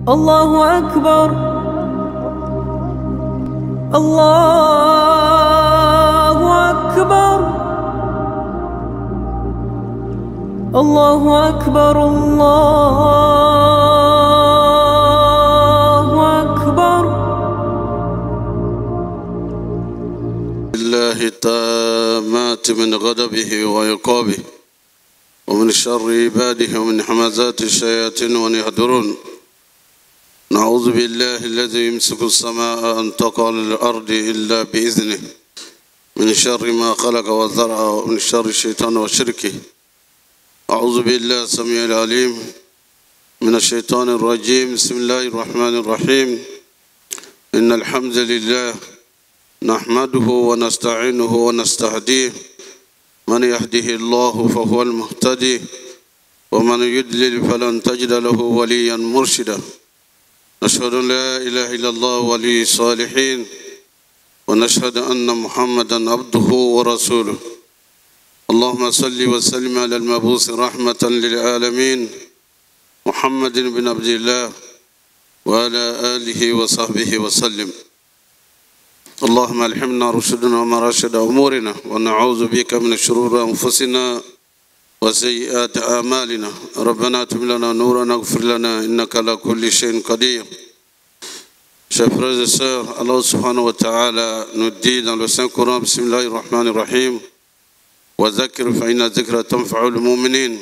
الله أكبر الله أكبر الله أكبر الله أكبر. الله التامات من غضبه وعقابه ومن شر عباده ومن همزات الشياطين وأن يحضرون. نعوذ بالله الذي يمسك السماء أن تقع على الأرض إلا بإذنه من شر ما خلق وزرع ومن شر الشيطان وشركه. أعوذ بالله السميع العليم من الشيطان الرجيم. بسم الله الرحمن الرحيم. إن الحمد لله نحمده ونستعينه ونستهديه. من يهده الله فهو المهتدي ومن يضلل فلن تجد له وليا مرشدا. نشهد أن لا إله إلا الله ولي الصالحين ونشهد أن محمدا عبده ورسوله. اللهم صل وسلم على المبعوث رحمة للعالمين محمد بن عبد الله وعلى آله وصحبه وسلم. اللهم ألهمنا رشدنا ومراشد أمورنا ونعوذ بك من شرور أنفسنا وسيئات أعمالنا. ربنا اتم لنا نورنا اغفر لنا إنك على كل شيء قدير. Chers frères et sœurs, Allah subhanahu wa ta'ala nous dit dans le Saint-Coran, Bismillahir Rahmanir Rahim, wa zakir fa inna zikra tanfa'ul mu'minin.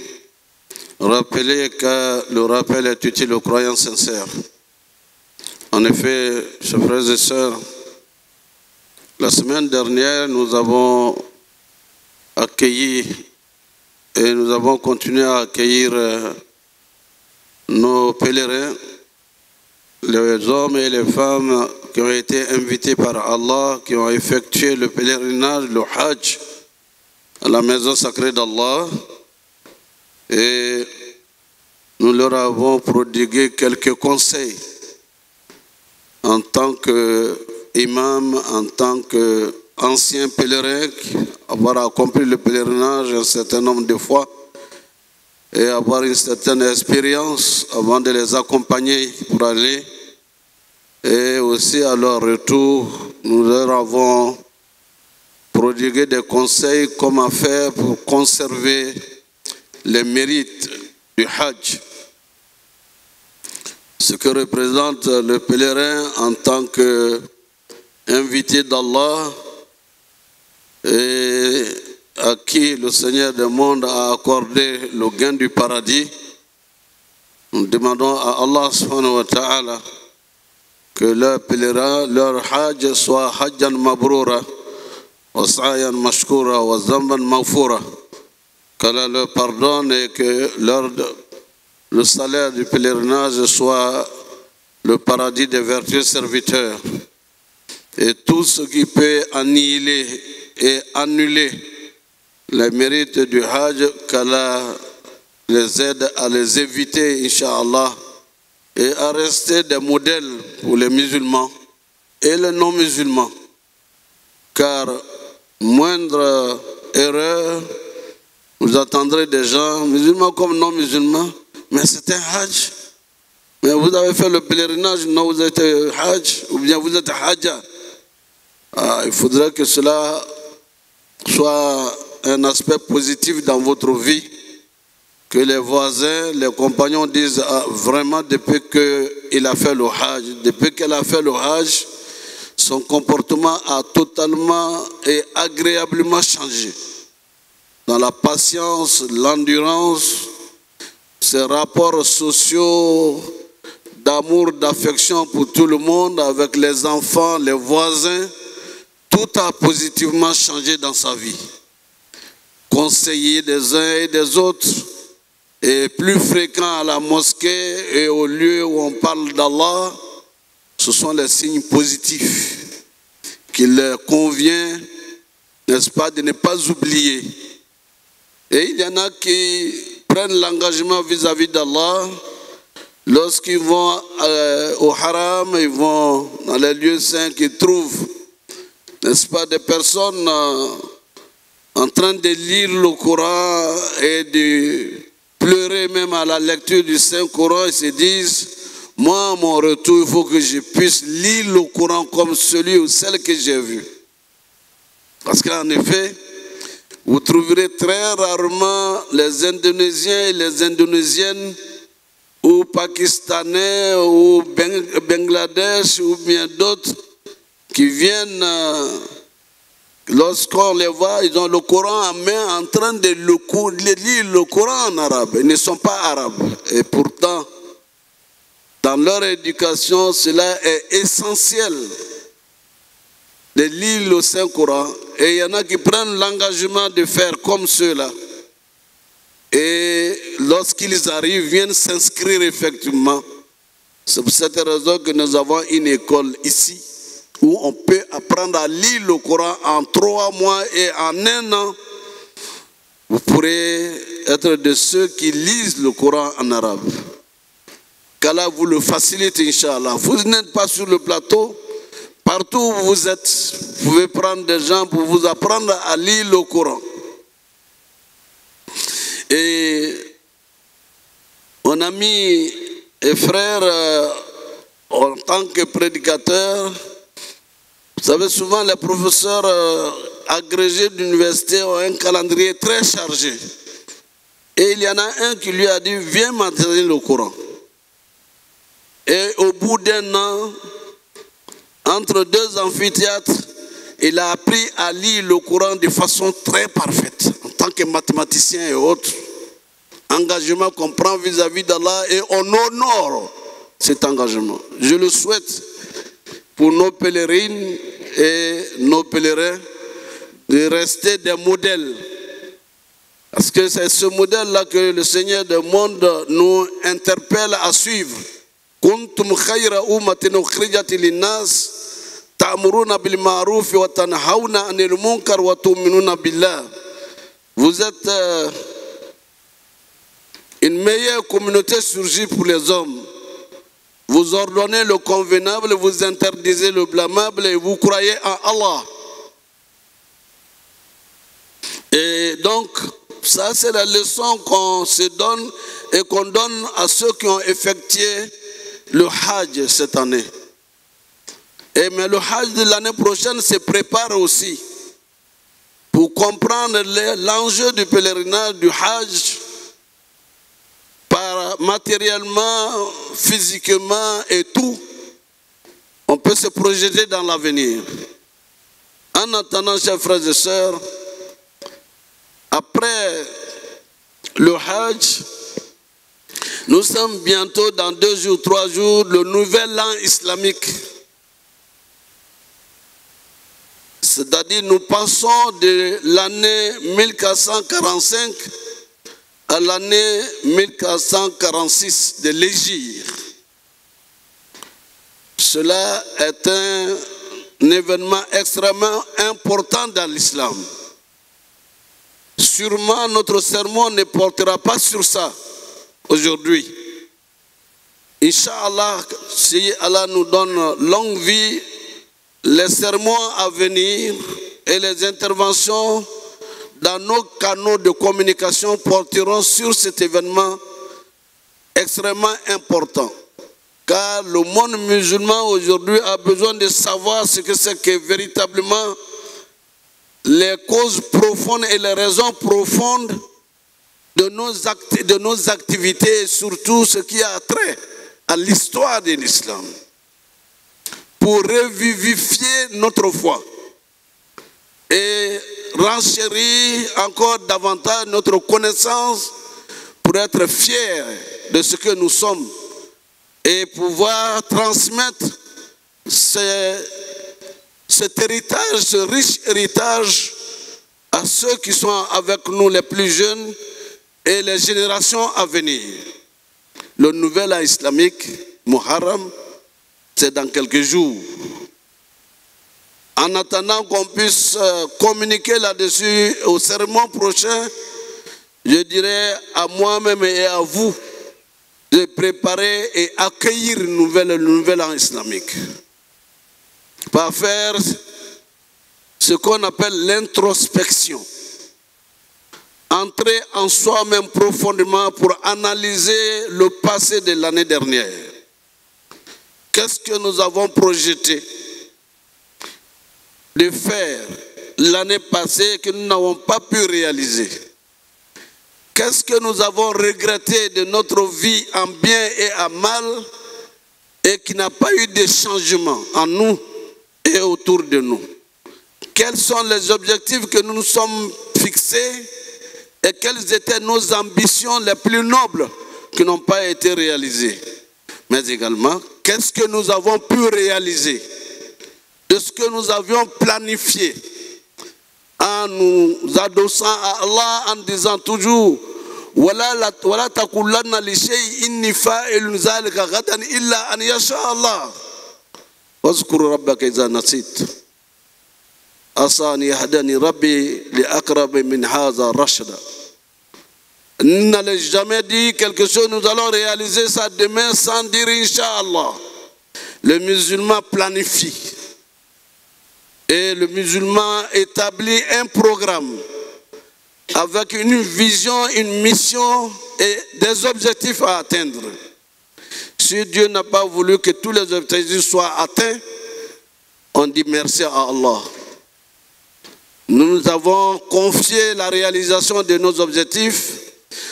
Rappelez que le rappel est utile aux croyants sincères. En effet, chers frères et sœurs, la semaine dernière, nous avons accueilli et nous avons continué à accueillir nos pèlerins, les hommes et les femmes qui ont été invités par Allah, qui ont effectué le pèlerinage, le Hajj, à la maison sacrée d'Allah. Et nous leur avons prodigué quelques conseils en tant qu'imam, en tant qu'ancien pèlerin, avoir accompli le pèlerinage un certain nombre de fois et avoir une certaine expérience avant de les accompagner pour aller. Et aussi à leur retour, nous leur avons prodigué des conseils comment faire pour conserver les mérites du Hajj. Ce que représente le pèlerin en tant qu'invité d'Allah et à qui le Seigneur des mondes a accordé le gain du paradis. Nous demandons à Allah subhanahu wa ta'ala que leur pèlerin, leur hajj soit hajjan mabroura, wa sa'yan mashkoura, wa zamban maghfoura. Qu'Allah leur pardonne et que le salaire du pèlerinage soit le paradis des vertueux serviteurs. Et tout ce qui peut annihiler et annuler les mérites du Hajj, qu'Allah les aide à les éviter, Inch'Allah, et à rester des modèles pour les musulmans et les non-musulmans. Car moindre erreur, vous attendrez des gens, musulmans comme non-musulmans, mais c'est un Hajj. Mais vous avez fait le pèlerinage, non, vous êtes Hajj, ou bien vous êtes Hajja. Il faudrait que cela soit un aspect positif dans votre vie, que les voisins, les compagnons disent vraiment depuis qu'il a fait le Hajj, depuis qu'elle a fait le Hajj, son comportement a totalement et agréablement changé. Dans la patience, l'endurance, ses rapports sociaux, d'amour, d'affection pour tout le monde, avec les enfants, les voisins, tout a positivement changé dans sa vie. Conseiller des uns et des autres, et plus fréquent à la mosquée et au lieu où on parle d'Allah, ce sont les signes positifs qu'il leur convient, n'est-ce pas, de ne pas oublier. Et il y en a qui prennent l'engagement vis-à-vis d'Allah. Lorsqu'ils vont au haram, ils vont dans les lieux saints qu'ils trouvent, n'est-ce pas, des personnes en train de lire le Coran et de pleurer même à la lecture du Saint-Coran, ils se disent moi, à mon retour, il faut que je puisse lire le Coran comme celui ou celle que j'ai vu. Parce qu'en effet, vous trouverez très rarement les Indonésiens et les Indonésiennes ou Pakistanais ou Bangladesh ou bien d'autres qui viennent, lorsqu'on les voit, ils ont le Coran en main en train de lire le Coran en arabe. Ils ne sont pas arabes. Et pourtant, dans leur éducation, cela est essentiel de lire le Saint-Coran. Et il y en a qui prennent l'engagement de faire comme ceux-là. Et lorsqu'ils arrivent, viennent s'inscrire effectivement. C'est pour cette raison que nous avons une école ici où on peut apprendre à lire le Coran en 3 mois et en 1 an. Vous pourrez être de ceux qui lisent le Coran en arabe. Qu'Allah vous le facilite, Inch'Allah. Vous n'êtes pas sur le plateau. Partout où vous êtes, vous pouvez prendre des gens pour vous apprendre à lire le Coran. Et mon ami et frère, en tant que prédicateur, vous savez, souvent les professeurs agrégés d'université ont un calendrier très chargé. Et il y en a un qui lui a dit, viens m'enseigner le Coran. Et au bout d'1 an, entre 2 amphithéâtres, il a appris à lire le Coran de façon très parfaite. En tant que mathématicien et autres, engagement qu'on prend vis-à-vis d'Allah et on honore cet engagement. Je le souhaite pour nos pèlerines et nos pèlerins de rester des modèles. Parce que c'est ce modèle-là que le Seigneur du monde nous interpelle à suivre. Kuntum khayra ummatin ukhrijat lin-nas ta'muruna bil ma'ruf wa tanhauna 'anil munkar wa tu'minuna billah. Vous êtes une meilleure communauté surgit pour les hommes. Vous ordonnez le convenable, vous interdisez le blâmable et vous croyez en Allah. Et donc, ça c'est la leçon qu'on se donne et qu'on donne à ceux qui ont effectué le Hajj cette année. Mais le Hajj de l'année prochaine se prépare aussi. Pour comprendre l'enjeu du pèlerinage du Hajj, matériellement, physiquement et tout, on peut se projeter dans l'avenir. En attendant, chers frères et sœurs, après le Hajj, nous sommes bientôt dans 2 jours, 3 jours, le nouvel an islamique. C'est-à-dire nous passons de l'année 1445 à l'année 1446 de l'Hégire. Cela est un événement extrêmement important dans l'islam. Sûrement notre sermon ne portera pas sur ça aujourd'hui. Inch'Allah, si Allah nous donne longue vie, les sermons à venir et les interventions dans nos canaux de communication porteront sur cet événement extrêmement important. Car le monde musulman aujourd'hui a besoin de savoir ce que c'est que véritablement les causes profondes et les raisons profondes de nos activités et surtout ce qui a trait à l'histoire de l'islam. Pour revivifier notre foi et renchérir encore davantage notre connaissance pour être fiers de ce que nous sommes et pouvoir transmettre cet héritage, ce riche héritage à ceux qui sont avec nous les plus jeunes et les générations à venir. Le nouvel an islamique, Muharram, c'est dans quelques jours. En attendant qu'on puisse communiquer là-dessus au sermon prochain, je dirais à moi-même et à vous de préparer et accueillir le nouvel an islamique. Par faire ce qu'on appelle l'introspection. Entrer en soi-même profondément pour analyser le passé de l'année dernière. qu'est-ce que nous avons projeté de faire l'année passée que nous n'avons pas pu réaliser? Qu'est-ce que nous avons regretté de notre vie en bien et en mal et qui n'a pas eu de changement en nous et autour de nous? Quels sont les objectifs que nous nous sommes fixés et quelles étaient nos ambitions les plus nobles qui n'ont pas été réalisées? Mais également, qu'est-ce que nous avons pu réaliser de ce que nous avions planifié en nous adossant à Allah, en disant toujours ولا تقولن لشيء إني فاعل ذلك غدا إلا أن يشاء الله واذكر ربك إذا نسيت عسى أن يهدني ربي لأقرب من هذا رشدا. N'allez jamais dire quelque chose, nous allons réaliser ça demain sans dire Inch'Allah. Le musulman planifie et le musulman établit un programme avec une vision, une mission et des objectifs à atteindre. Si Dieu n'a pas voulu que tous les objectifs soient atteints, on dit merci à Allah. Nous avons confié la réalisation de nos objectifs.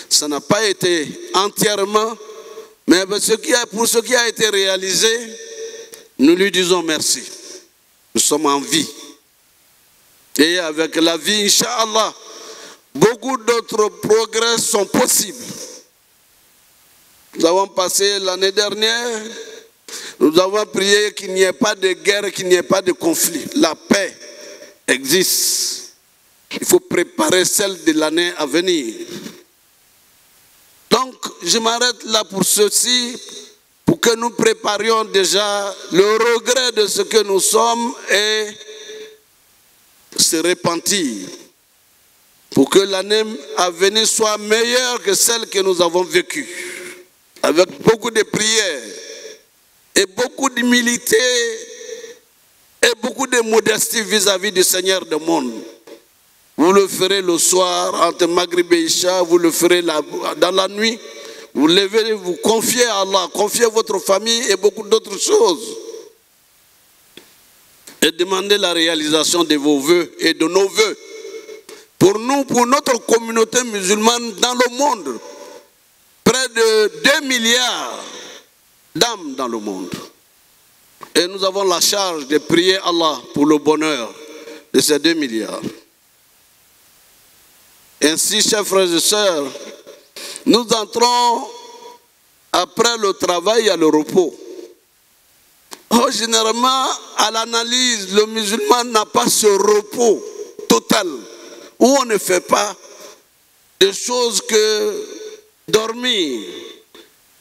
Ça n'a pas été entièrement, mais pour ce qui a été réalisé, nous lui disons merci. Nous sommes en vie. Et avec la vie, Inch'Allah, beaucoup d'autres progrès sont possibles. Nous avons passé l'année dernière, nous avons prié qu'il n'y ait pas de guerre, qu'il n'y ait pas de conflit. La paix existe. Il faut préparer celle de l'année à venir. Donc, je m'arrête là pour ceci, pour que nous préparions déjà le regret de ce que nous sommes et se repentir. Pour que l'année à venir soit meilleure que celle que nous avons vécue. Avec beaucoup de prières et beaucoup d'humilité et beaucoup de modestie vis-à-vis du Seigneur du monde. Vous le ferez le soir, entre Maghrib et Isha, vous le ferez dans la nuit. Vous levez, vous confiez à Allah, confiez votre famille et beaucoup d'autres choses. Et demandez la réalisation de vos vœux et de nos vœux. Pour nous, pour notre communauté musulmane dans le monde, près de 2 milliards d'âmes dans le monde. Et nous avons la charge de prier Allah pour le bonheur de ces 2 milliards. Ainsi, chers frères et sœurs, nous entrons après le travail à le repos. Oh, généralement, à l'analyse, le musulman n'a pas ce repos total où on ne fait pas des choses que dormir.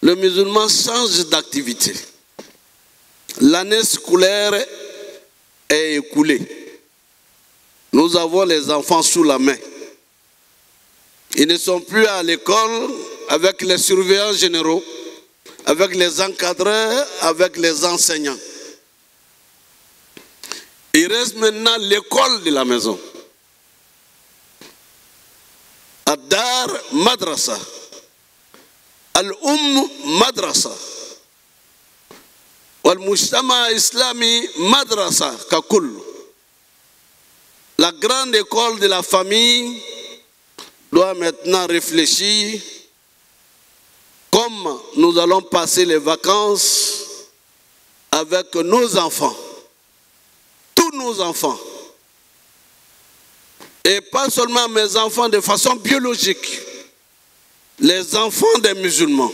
Le musulman change d'activité. L'année scolaire est écoulée. Nous avons les enfants sous la main. Ils ne sont plus à l'école avec les surveillants généraux, avec les encadreurs, avec les enseignants. Il reste maintenant l'école de la maison. Ad-Dar Madrasa. Al-Umm Madrasa. Wal-Mujtama Islami Madrasa Kakul. La grande école de la famille doit maintenant réfléchir comment nous allons passer les vacances avec nos enfants, tous nos enfants. Et pas seulement mes enfants de façon biologique, les enfants des musulmans.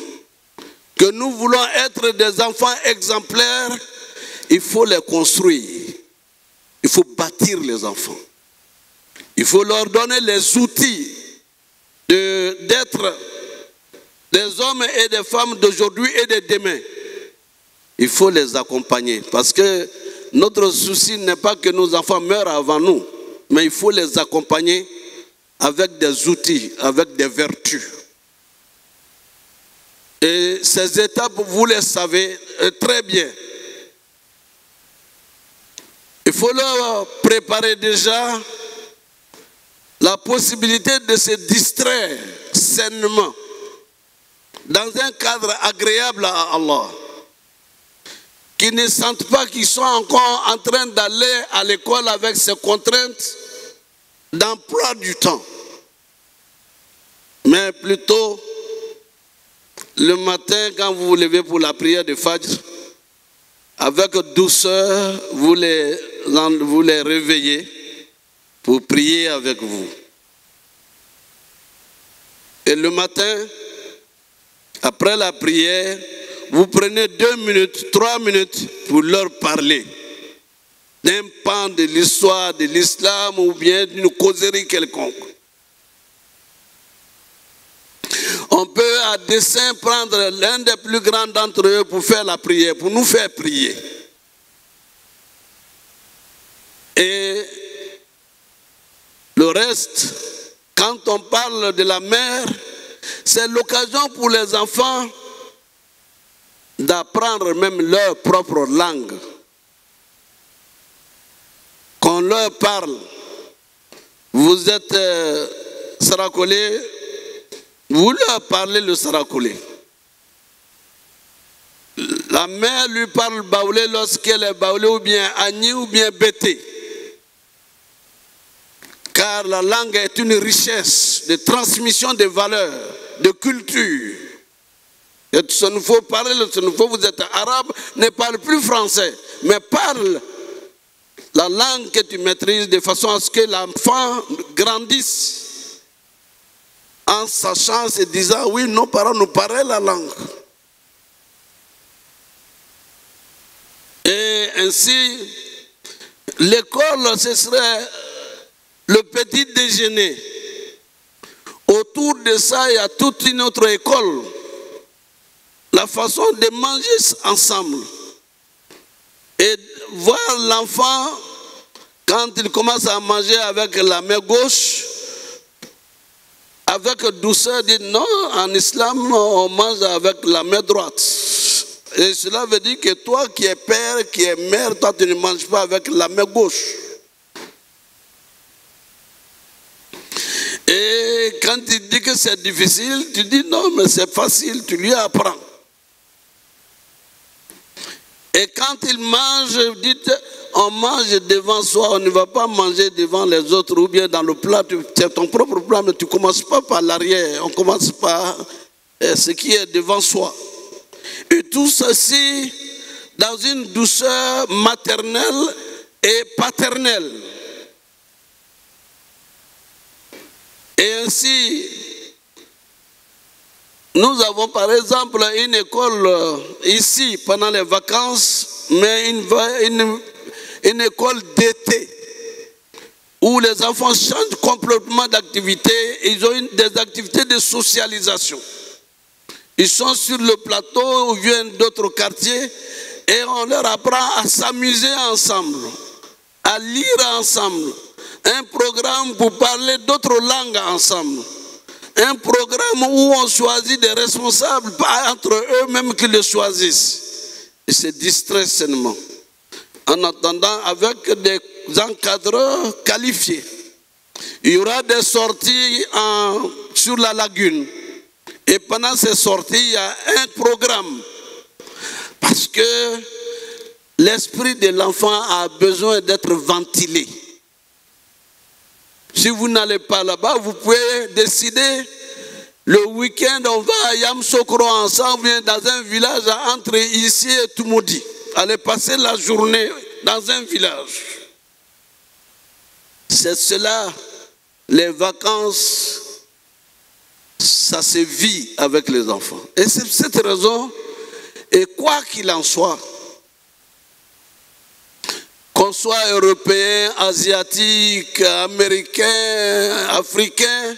Que nous voulons être des enfants exemplaires, il faut les construire. Il faut bâtir les enfants. Il faut leur donner les outils d'être des hommes et des femmes d'aujourd'hui et de demain. Il faut les accompagner parce que notre souci n'est pas que nos enfants meurent avant nous, mais il faut les accompagner avec des outils, avec des vertus. Et ces étapes, vous les savez très bien. Il faut leur préparer déjà la possibilité de se distraire sainement dans un cadre agréable à Allah, qui qui ne sentent pas qu'ils sont encore en train d'aller à l'école avec ces contraintes d'emploi du temps. Mais plutôt, le matin, quand vous vous levez pour la prière de Fajr, avec douceur, vous les réveillez pour prier avec vous. Et le matin, après la prière, vous prenez 2 minutes, 3 minutes pour leur parler d'un pan de l'histoire de l'islam ou bien d'une causerie quelconque. On peut à dessein prendre l'un des plus grands d'entre eux pour faire la prière, pour nous faire prier. Et le reste, quand on parle de la mère, c'est l'occasion pour les enfants d'apprendre même leur propre langue. Qu'on leur parle. Vous êtes Sarakolé, vous leur parlez le Sarakolé. La mère lui parle baoulé lorsqu'elle est baoulé ou bien agni ou bien bété. Car la langue est une richesse de transmission de valeurs, de culture. Et ce qu'il faut parler, vous êtes arabe, ne parle plus français, mais parle la langue que tu maîtrises de façon à ce que l'enfant grandisse en sachant, se disant, oui, nos parents nous parlaient la langue. Et ainsi, l'école, ce serait le petit déjeuner. Autour de ça, il y a toute une autre école. La façon de manger ensemble. Et voir l'enfant, quand il commence à manger avec la main gauche, avec douceur, dit non, en islam, on mange avec la main droite. Et cela veut dire que toi qui es père, qui es mère, toi tu ne manges pas avec la main gauche. Et quand il dit que c'est difficile, tu dis non, mais c'est facile, tu lui apprends. Et quand il mange, dites, on mange devant soi, on ne va pas manger devant les autres ou bien dans le plat, c'est ton propre plat, mais tu ne commences pas par l'arrière, on commence par ce qui est devant soi. Et tout ceci dans une douceur maternelle et paternelle. Et ainsi, nous avons par exemple une école ici pendant les vacances, mais une école d'été où les enfants changent complètement d'activité. Ils ont des activités de socialisation. Ils sont sur le plateau ou viennent d'autres quartiers et on leur apprend à s'amuser ensemble, à lire ensemble. Un programme pour parler d'autres langues ensemble. Un programme où on choisit des responsables, pas entre eux-mêmes qui le choisissent. Et se distraient sainement. En attendant, avec des encadreurs qualifiés. Il y aura des sorties sur la lagune. Et pendant ces sorties, il y a un programme. Parce que l'esprit de l'enfant a besoin d'être ventilé. Si vous n'allez pas là-bas, vous pouvez décider, le week-end, on va à Yamsokro ensemble, dans un village entre ici et Toumoudi. Allez passer la journée dans un village. C'est cela, les vacances, ça se vit avec les enfants. Et c'est pour cette raison, et quoi qu'il en soit, qu'on soit européen, asiatique, américain, africain,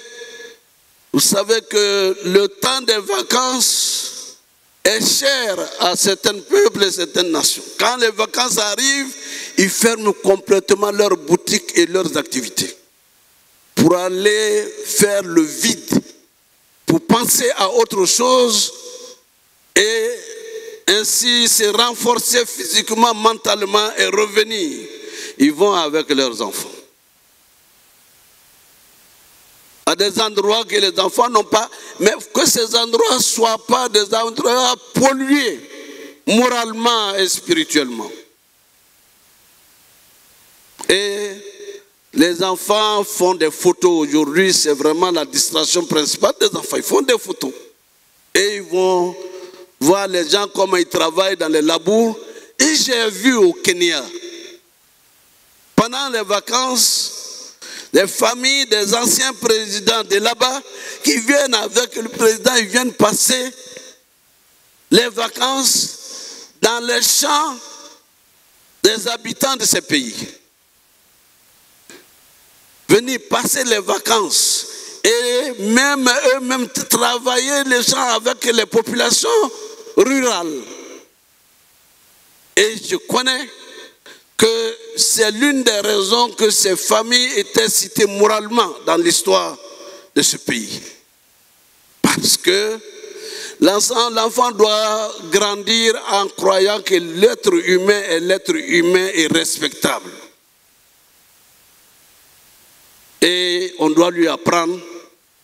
vous savez que le temps des vacances est cher à certains peuples et certaines nations. Quand les vacances arrivent, ils ferment complètement leurs boutiques et leurs activités pour aller faire le vide, pour penser à autre chose et ainsi se renforcer physiquement, mentalement et revenir. Ils vont avec leurs enfants. À des endroits que les enfants n'ont pas, mais que ces endroits ne soient pas des endroits pollués. moralement et spirituellement. Et les enfants font des photos aujourd'hui, c'est vraiment la distraction principale des enfants. Ils font des photos. Et ils vont voir les gens comment ils travaillent dans les labours. Et j'ai vu au Kenya, pendant les vacances, les familles des anciens présidents de là-bas qui viennent avec le président, ils viennent passer les vacances dans les champs des habitants de ces pays. Venir passer les vacances et même eux-mêmes travailler les champs avec les populations rurales. Et je connais que c'est l'une des raisons que ces familles étaient citées moralement dans l'histoire de ce pays. Parce que l'enfant doit grandir en croyant que l'être humain est respectable. Et on doit lui apprendre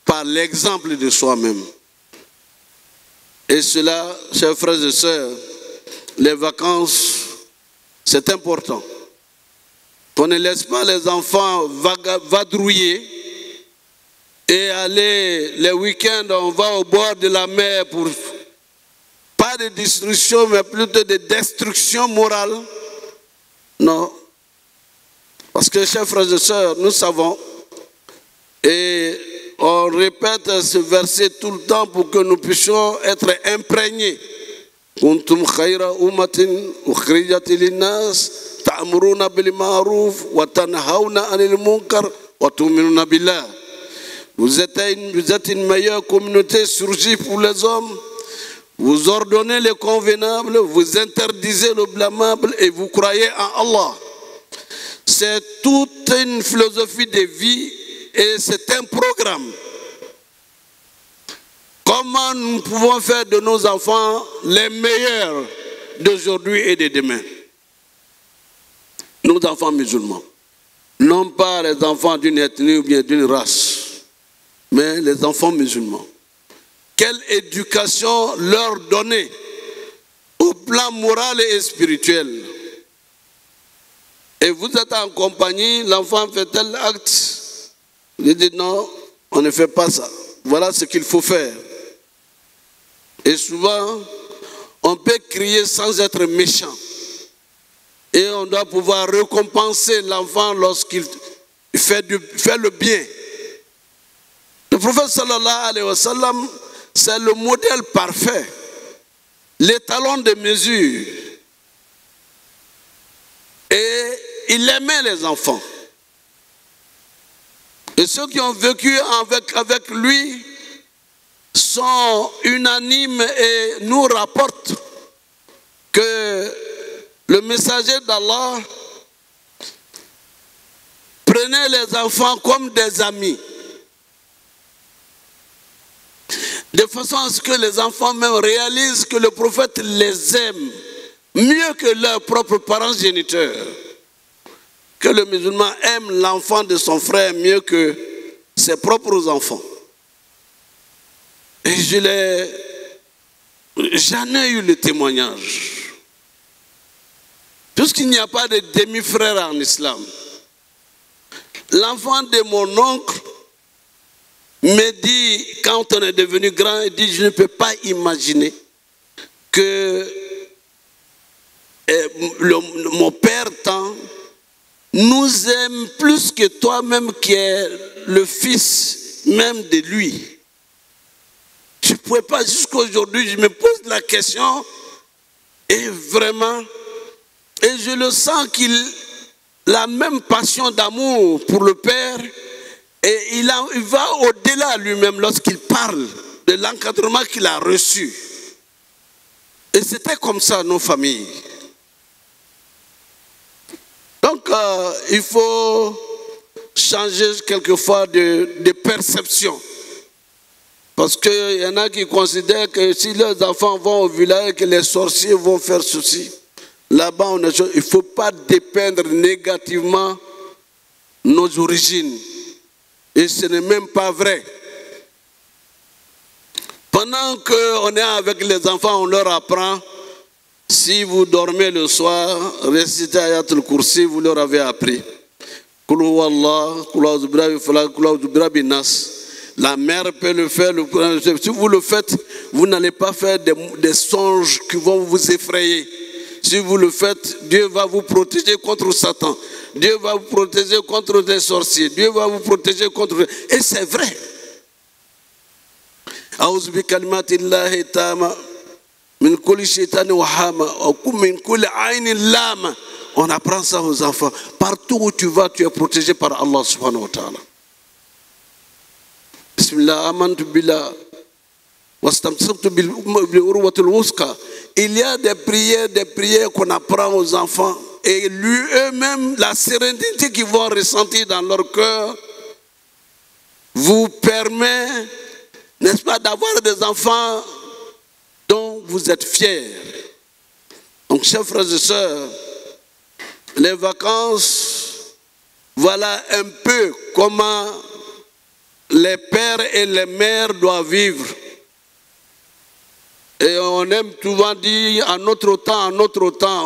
par l'exemple de soi-même. Et cela, chers frères et sœurs, les vacances, c'est important. Qu'on ne laisse pas les enfants vadrouiller et aller les week-ends, on va au bord de la mer pour pas de destruction, mais plutôt de destruction morale. Non. Parce que, chers frères et sœurs, nous savons, et on répète ce verset tout le temps pour que nous puissions être imprégnés. Kuntum khayra ummatin ukhrijat lin-nas ta'muruna bil ma'ruf wa tanhauna 'anil munkar wa tu'minuna billah. Vous êtes une meilleure communauté surgie pour les hommes. Vous ordonnez le convenable, vous interdisez le blâmable et vous croyez en Allah. C'est toute une philosophie de vie. Et c'est un programme. Comment nous pouvons faire de nos enfants les meilleurs d'aujourd'hui et de demain? Nos enfants musulmans. Non pas les enfants d'une ethnie ou bien d'une race, mais les enfants musulmans. Quelle éducation leur donner au plan moral et spirituel? Et vous êtes en compagnie, l'enfant fait tel acte. Je dis non, on ne fait pas ça. Voilà ce qu'il faut faire. Et souvent, on peut crier sans être méchant. Et on doit pouvoir récompenser l'enfant lorsqu'il fait le bien. Le prophète sallallahu alayhi wa sallam, c'est le modèle parfait, l'étalon de mesure. Et il aimait les enfants. Et ceux qui ont vécu avec lui sont unanimes et nous rapportent que le messager d'Allah prenait les enfants comme des amis. De façon à ce que les enfants même réalisent que le prophète les aime mieux que leurs propres parents géniteurs. Que le musulman aime l'enfant de son frère mieux que ses propres enfants. Et j'en ai eu le témoignage. Puisqu'il n'y a pas de demi-frère en islam. L'enfant de mon oncle me dit, quand on est devenu grand, il dit, je ne peux pas imaginer que mon père tant nous aime plus que toi-même qui es le fils même de lui. Je ne pouvais pas, jusqu'à aujourd'hui, je me pose la question et vraiment, et je le sens qu'il a la même passion d'amour pour le Père et il va au-delà lui-même lorsqu'il parle de l'encadrement qu'il a reçu. Et c'était comme ça nos familles. Donc, il faut changer quelquefois de perception. Parce qu'il y en a qui considèrent que si les enfants vont au village, que les sorciers vont faire ceci. Là-bas, il ne faut pas dépeindre négativement nos origines. Et ce n'est même pas vrai. Pendant qu'on est avec les enfants, on leur apprend Si vous dormez le soir, récitez Ayatul Kursi, vous leur avez appris. La mère peut le faire. Si vous le faites, vous n'allez pas faire des songes qui vont vous effrayer. Si vous le faites, Dieu va vous protéger contre Satan. Dieu va vous protéger contre des sorciers. Dieu va vous protéger contre... Et c'est vrai. On apprend ça aux enfants. Partout où tu vas, tu es protégé par Allah subhanahu wa ta'ala. Bismillah, amantu billah. Il y a des prières qu'on apprend aux enfants. Et eux-mêmes, la sérénité qu'ils vont ressentir dans leur cœur vous permet, n'est-ce pas, d'avoir des enfants dont vous êtes fiers. Donc, chers frères et sœurs, les vacances, voilà un peu comment les pères et les mères doivent vivre. Et on aime souvent dire en notre temps,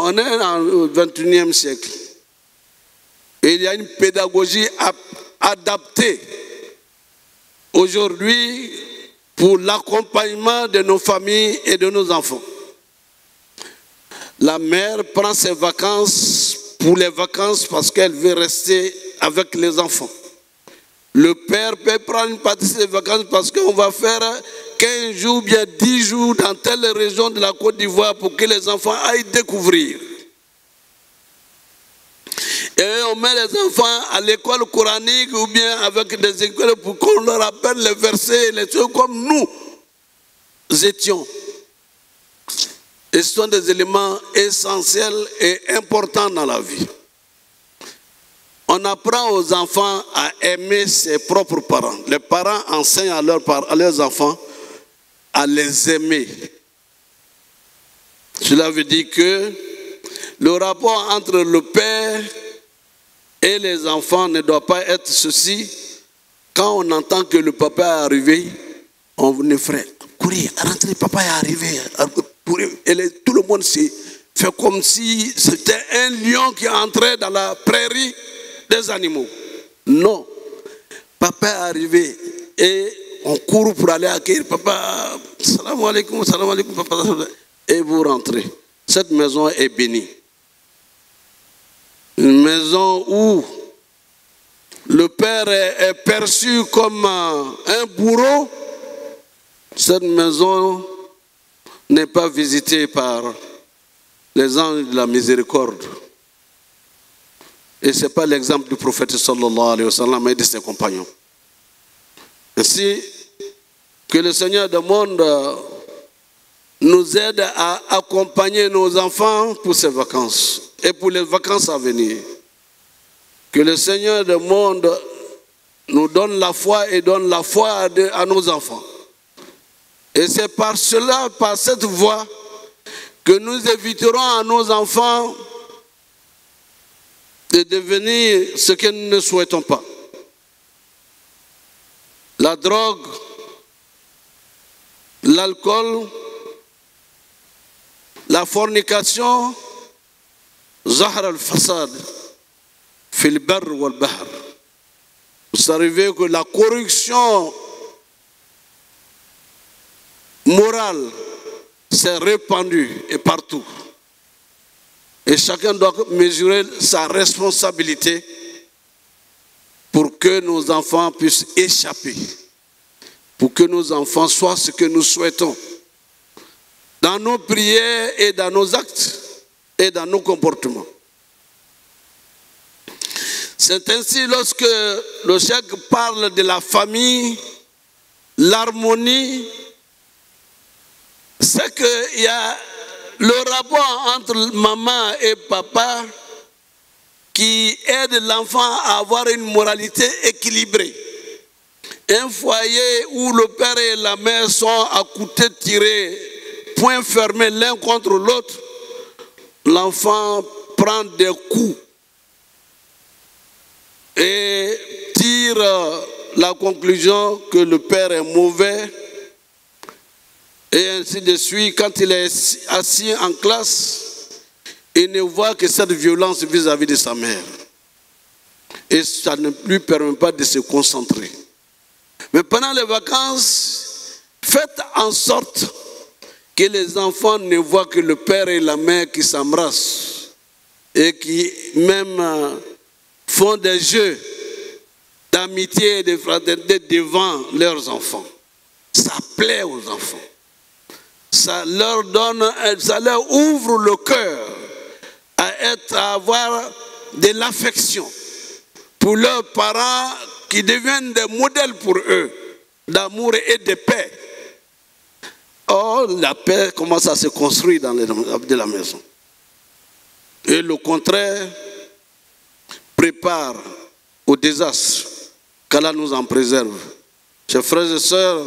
on est dans le 21e siècle. Et il y a une pédagogie adaptée aujourd'hui pour l'accompagnement de nos familles et de nos enfants. La mère prend ses vacances pour les vacances parce qu'elle veut rester avec les enfants. Le père peut prendre une partie de ses vacances parce qu'on va faire 15 jours, bien 10 jours dans telle région de la Côte d'Ivoire pour que les enfants aillent découvrir. Et on met les enfants à l'école coranique ou bien avec des écoles pour qu'on leur appelle les versets, les choses comme nous étions. Et ce sont des éléments essentiels et importants dans la vie. On apprend aux enfants à aimer ses propres parents. Les parents enseignent à leurs enfants à les aimer. Cela veut dire que le rapport entre le père et les enfants ne doit pas être ceci. Quand on entend que le papa est arrivé, on ne ferait courir, rentrer, papa est arrivé. Et tout le monde s'est fait comme si c'était un lion qui entrait dans la prairie des animaux. Non. Papa est arrivé et on court pour aller accueillir papa. Salam alaikum, papa. Et vous rentrez. Cette maison est bénie. Une maison où le père est perçu comme un bourreau. Cette maison n'est pas visitée par les anges de la miséricorde. Et ce n'est pas l'exemple du prophète sallallahu alayhi wa sallam et de ses compagnons. Ainsi que le Seigneur du monde nous aide à accompagner nos enfants pour ces vacances et pour les vacances à venir. Que le Seigneur du monde nous donne la foi et donne la foi à nos enfants. Et c'est par cela, par cette voie, que nous éviterons à nos enfants de devenir ce que nous ne souhaitons pas. La drogue, l'alcool, la fornication, zahar al-fasad, fil barr wal bahr. Vous savez que la corruption morale s'est répandue et partout. Et chacun doit mesurer sa responsabilité pour que nos enfants puissent échapper, pour que nos enfants soient ce que nous souhaitons, dans nos prières et dans nos actes et dans nos comportements. C'est ainsi lorsque le cheikh parle de la famille, l'harmonie, c'est qu'il y a le rapport entre maman et papa qui aide l'enfant à avoir une moralité équilibrée. Un foyer où le père et la mère sont à couteau tiré, poings fermés l'un contre l'autre, l'enfant prend des coups et tire la conclusion que le père est mauvais Et ainsi de suite, quand il est assis en classe, il ne voit que cette violence vis-à-vis de sa mère. Et ça ne lui permet pas de se concentrer. Mais pendant les vacances, faites en sorte que les enfants ne voient que le père et la mère qui s'embrassent et qui même font des jeux d'amitié et de fraternité devant leurs enfants. Ça plaît aux enfants. Ça leur ouvre le cœur à avoir de l'affection pour leurs parents qui deviennent des modèles pour eux d'amour et de paix. Or, la paix commence à se construire dans la maison. Et le contraire prépare au désastre. Qu'Allah nous en préserve. Chers frères et sœurs,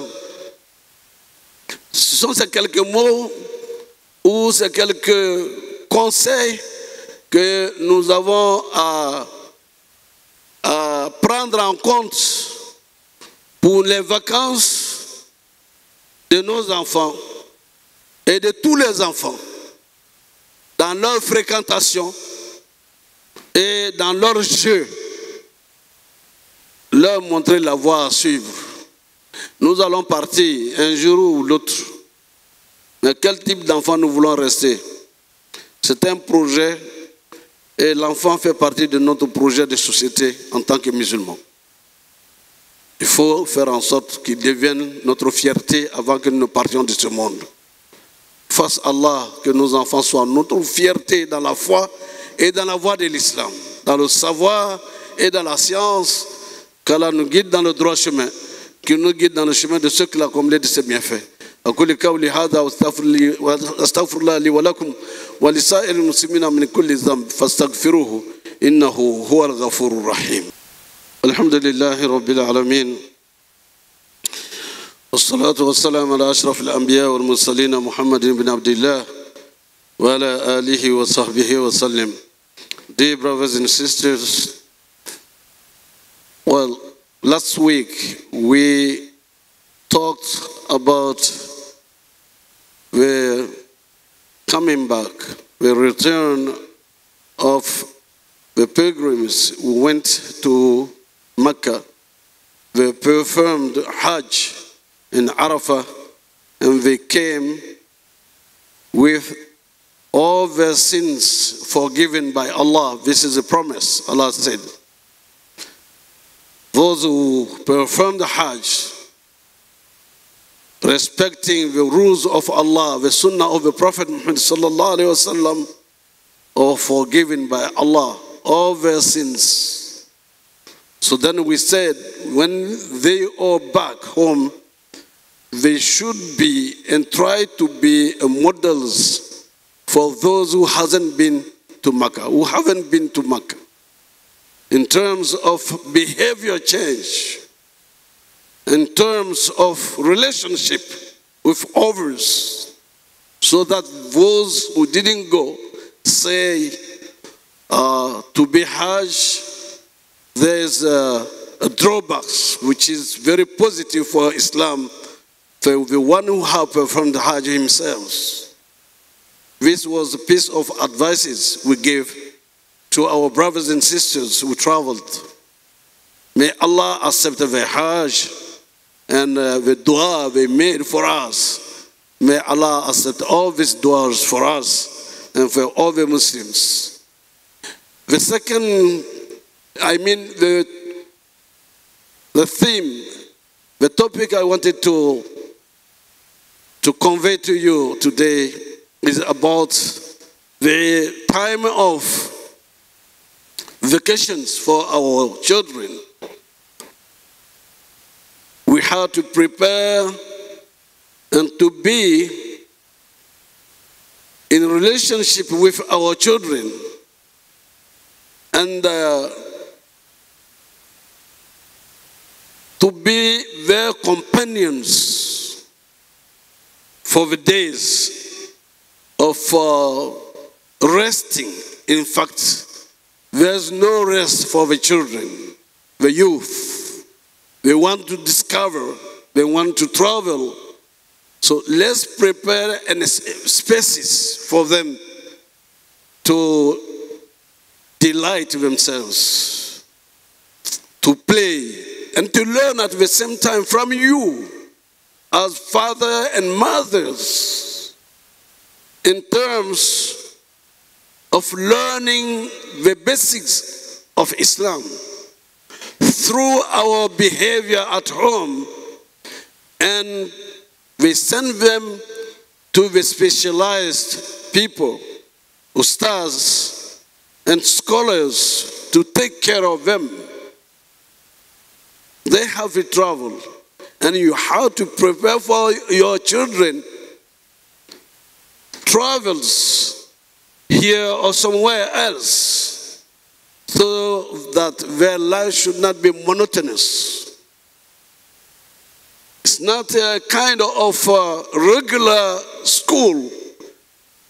ce sont ces quelques mots ou ces quelques conseils que nous avons à prendre en compte pour les vacances de nos enfants et de tous les enfants dans leur fréquentation et dans leur jeu, leur montrer la voie à suivre. Nous allons partir un jour ou l'autre. Mais quel type d'enfant nous voulons rester? C'est un projet et l'enfant fait partie de notre projet de société en tant que musulmans. Il faut faire en sorte qu'il devienne notre fierté avant que nous ne partions de ce monde. Fasse Allah que nos enfants soient notre fierté dans la foi et dans la voie de l'islam, dans le savoir et dans la science, qu'Allah nous guide dans le droit chemin, qu'il nous guide dans le chemin de ceux qu'il a comblés de ses bienfaits. أقول قولي هذا واستغفر الله لي ولكم ولسائر المسلمين من كل ذنب فاستغفروه إنه هو الغفور الرحيم. الحمد لله رب العالمين والصلاة والسلام على أشرف الأنبياء والمرسلين محمد بن عبد الله وعلى آله وصحبه وسلم. Dear brothers and sisters, well, last week we talked about the coming back, the return of the pilgrims who went to Mecca, they performed Hajj in Arafah, and they came with all their sins forgiven by Allah. This is a promise, Allah said. Those who performed the Hajj, respecting the rules of Allah, the Sunnah of the Prophet Muhammad sallallahu alaihi wasallam, are forgiven by Allah all their sins. So then we said, when they are back home, they should be and try to be models for those who haven't been to Makkah, who haven't been to Makkah, in terms of behavior change, in terms of relationship with others, so that those who didn't go say to be Hajj, there's a drawback which is very positive for Islam, for the one who have performed the Hajj himself. This was a piece of advice we gave to our brothers and sisters who traveled. May Allah accept the Hajj and the dua they made for us. May Allah accept all these duas for us and for all the Muslims. The second, the theme, the topic I wanted to convey to you today is about the time of vacations for our children. We have to prepare and to be in relationship with our children and to be their companions for the days of resting. In fact, there's no rest for the children, the youth. They want to discover, they want to travel, So let's prepare spaces for them to delight themselves, to play, and to learn at the same time from you as fathers and mothers in terms of learning the basics of Islam through our behavior at home, and we send them to the specialized people, ustaz and scholars, to take care of them. They have to travel, and you have to prepare for your children travels here or somewhere else, so that their life should not be monotonous. It's not a kind of regular school,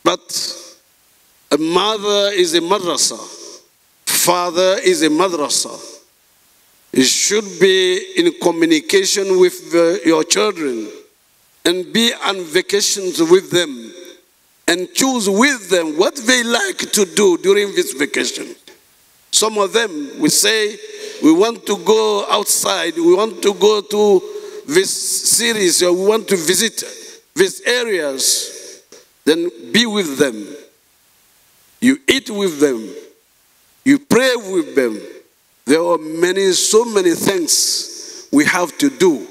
but a mother is a madrasa, father is a madrasa. You should be in communication with your children and be on vacations with them and choose with them what they like to do during this vacation. Some of them will say, we want to go outside, we want to go to this series, or we want to visit these areas. Then be with them. You eat with them. You pray with them. There are so many things we have to do.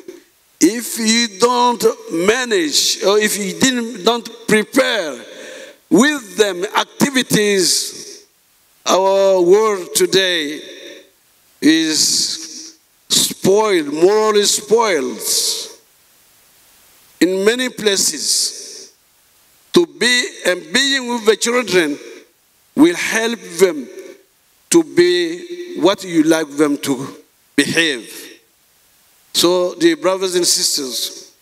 If you don't manage, or if you don't prepare with them activities, our world today is spoiled, morally spoiled. In many places, to be and being with the children will help them to be what you like them to behave. So, dear brothers and sisters,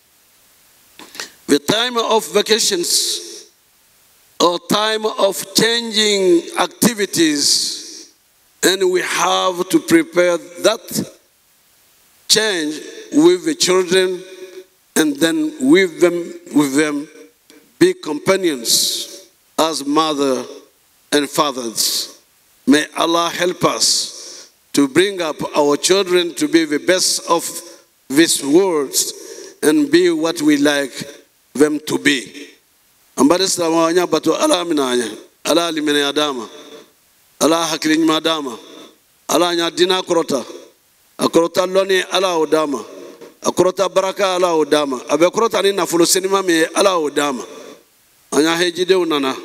the time of vacations or time of changing activities, and we have to prepare that change with the children, and then with them be companions as mother and fathers. May Allah help us to bring up our children to be the best of this world and be what we like them to be. Ambadista wanya batu ala minanya, ala limene adama, ala hakilin madama, ala nya dina korota, akorota loni ala odama, akorota baraka ala odama, abe korota ni na fulo sinima me ala odama, anya hejide unana,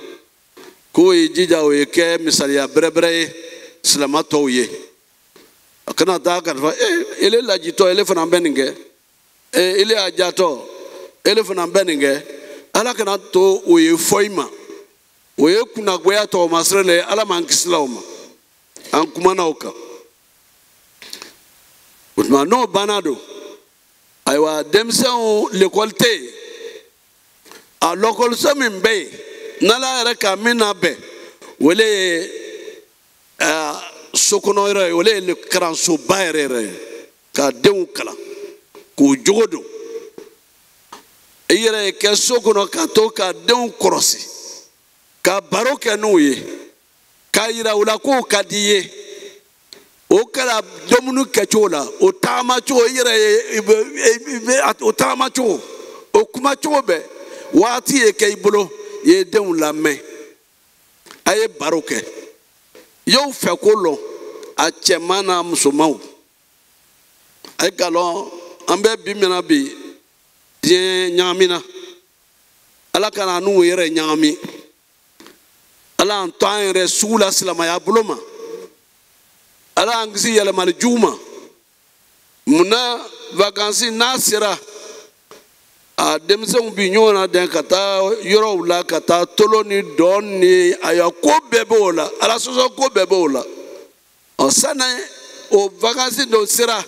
kuwe jija weke misali ya brebre slamato uye. Akana dakan fa ele lajito ele fana beninge ele ajato ele fana beninge ala kana to oye foima oye kuna gboya to masrele ala mankislauma an kuma nauka utma no banado aywa demsan l'écolte a lokol samin be nala reka minabe wele sokono ire wole le karanso bayre ka dew kala ku jogodo ire ke sokono ka to ka dew korosi ka baroke nuye ka ira ula ko kadiye o kala domunu kechola o tama cho ire o tama cho o kuma cho be wati e ke ibolo ye dew la me aye baroke yow fekolo a chemana musomau ay galon ambe bimena bi die nyamina ala kana nu yere nyami ala antan rasul sallallahu ya buloma ala angisi yele mal juma muna vacances nasira a demsen bi nyona den kata yoro la kata toloni donni aya ko bebola ala soso ko bebola o sana o vacances do sira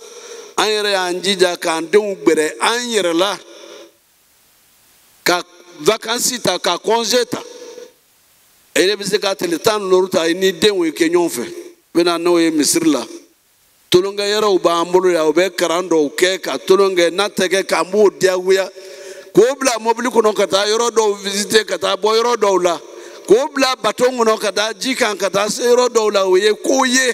anyere anjija kan den gbere anyere la ka vacances ta ka congé ta ele bise ka teletan loruta ni den we kenyon fe bena no e misirla tolonga yero ba ambulu ya obe karando ke ka tolonga nateke ka mu dia k'o bila mobili kɔnɔ ka taa yɔrɔ dɔw visiter ka taa bɔ yɔrɔ dɔw la k'o bila bateau kɔnɔ ka taa ji kan ka taa se yɔrɔ dɔw la o ye ko ye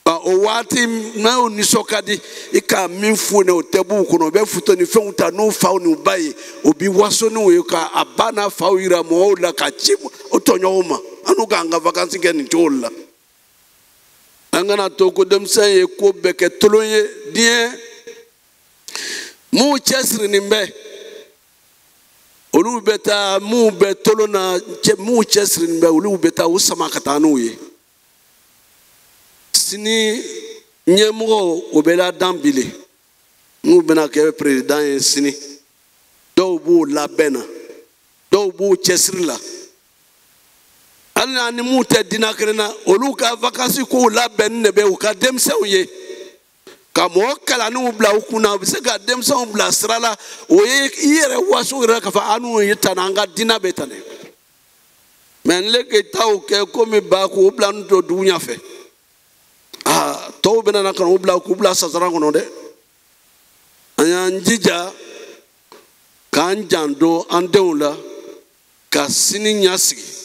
o waati n'o nisɔn ka di i ka min f'u ɲɛna o tɛ b'u kɔnɔ u bɛ foto ni fɛnw ta n'u faw n'u ba ye o bi waso n'u ye ka a ba n'a faw yira mɔgɔw la ka ci o tɔɲɔgɔnw ma an n'u k'an ka vacances kɛ nin cogo la an kana to ko denmisɛn ye ko bɛɛ kɛ tolon ye diɲɛ mun cɛsirilen bɛ olu bɛ taa mun bɛ tolon na mun cɛsirilen bɛ olu bɛ taa u sama ka taa n'u ye sini ɲɛmɔgɔ o bɛ ladan bile n'u bɛna kɛ président ye sini dɔw b'o labɛn na dɔw b'o cɛsiri la hali ni mun tɛ diinɛ kelen na olu ka vacances kow labɛnni de bɛ u ka denmisɛnw ye ka mɔgɔ kalanniw bila u kunna u bɛ se ka denmisɛnw bila sira la o ye i yɛrɛ waso yɛrɛ k'a fɔ an n'u ye tan an ka diinɛ bɛ tan dɛ mɛ n leke taw kɛ komi ba k'u bila n'u to dugu ɲɛfɛ tɔw bɛna na ka n'u bila k'u bila sasara kɔnɔ dɛ an y'an jija k'an janto an denw la ka sini ɲɛsigi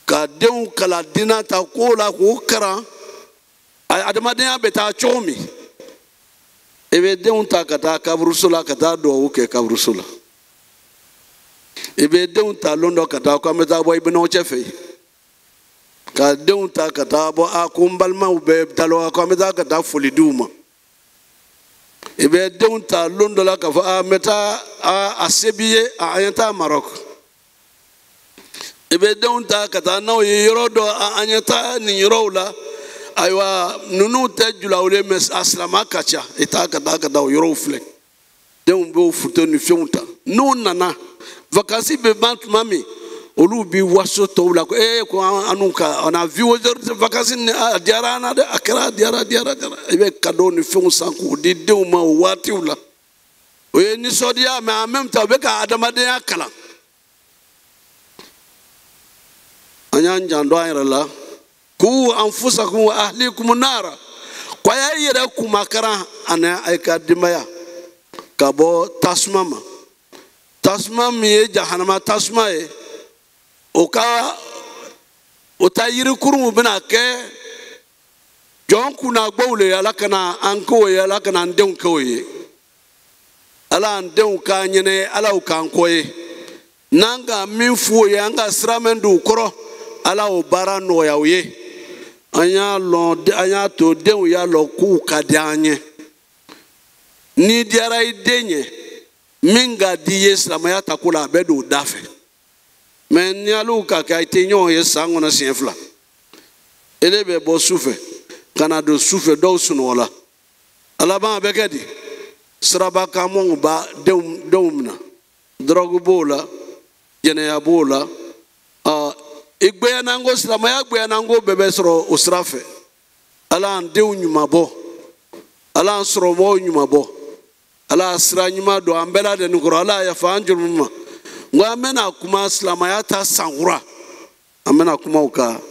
ka denw kalan diinɛ ta ko la k'u kalan adamadenya bɛ taa cogo min i bɛ denw ta ka taa kaburuso la ka taa dugawu kɛ kaburuso la i bɛ denw ta lon dɔ ka taa ko an bɛ taa bɔ ibinaw cɛ fɛ yen ka denw ta ka taa bɔ ko n balimaw bɛ dalawa ko an bɛ taa ka taa foli di u ma i bɛ denw ta lon dɔ la ka fɔ n bɛ taa a se b'i ye an ye taa Maroc i bɛ denw ta ka taa n'aw ye yɔrɔ dɔ an ye taa nin yɔrɔw la ayiwa ninnu tɛ julaw ye mɛ a silamɛ ka ca i t'a ka taa o yɔrɔw filɛ denw b'o foto ni fɛnw ta n'u nana vacances bɛ ban tuma min olu bi waso tɔw la ko ko an ka on a vu aujourd'hui vacances a diyara an na dɛ a kɛra a diyara i bɛ cadeau ni fɛnw san k'o di denw ma o waatiw la o ye nisɔndiya mais en même temps u bɛ ka adamadenya kalan an y'an janto an yɛrɛ la ku anfusakum wa ahlikum nara ko a y'a yɛrɛ kumakaran ani a ka denbaya ka bɔ tasuma ma tasuma min ye jahanama tasuma ye o ta yirikurun bɛna kɛ jɔn kunnagbaw le ala kana an k'o ye ala kana an denw k'o ye ala an denw k'an ɲɛnɛ ala k'an kɔ ye n'an ka min f'u ye an ka sira min d'u kɔrɔ ala o baara nɔgɔya u ye an y'a to denw y'a lɔn k'u ka di an ye n'i diyara i den ye min ka di i ye silamɛya ta ko la a bɛ don o da fɛ mɛ ni ala ka kɛ i tɛ ɲɔgɔn ye san kɔnɔ siɲɛ fila ele bɛ bɔ su fɛ ka na don su fɛ dɔw sunɔgɔ la a laban a bɛ kɛ di sirabakanmɔgɔw b'a denw minɛ dɔrɔgu b'o la jɛnɛya b'o la i gbɛyananko silamɛya gbɛyananko bɛɛ bɛ sɔrɔ o sira fɛ ala y'an denw ɲuman bɔ ala y'an sɔrɔmɔgɔw ɲuman bɔ ala y'a sira ɲuman don an bɛɛ lajɛlen kɔrɔ ala y'a yafa an jurumu ma nko an bɛna kuma silamɛya ta sankura an bɛna kuma o kan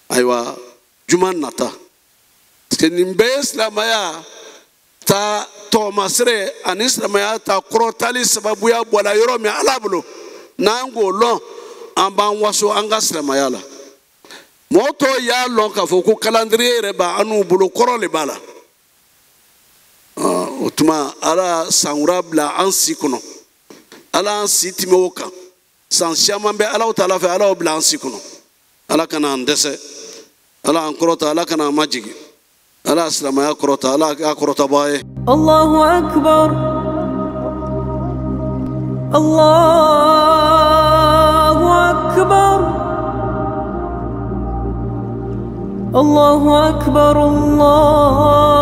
ayiwa juma nata parce que nin bɛɛ ye silamɛya ta tɔgɔmasere ani silamɛya ta kɔrɔtali sababuya bɔra yɔrɔ min ala bolo n'an k'o lɔn an b'an waso an ka silamɛya la mɔgɔ tɔw y'a lɔn k'a fɔ ko calendrier yɛrɛ b'an n'u bolo kɔrɔ de b'a la o tuma ala sankura bila an si kɔnɔ ala y'an si tɛmɛ o kan san caman bɛ ala ta ala fɛ ala y'o bila an si kɔnɔ ala kana an dɛsɛ ala y'an kɔrɔta ala kana an majigin ala y'a silamɛya kɔrɔta ala y'a kɔrɔtabaa ye. Allahu akbar Allahu akbar Allahu akbar Allah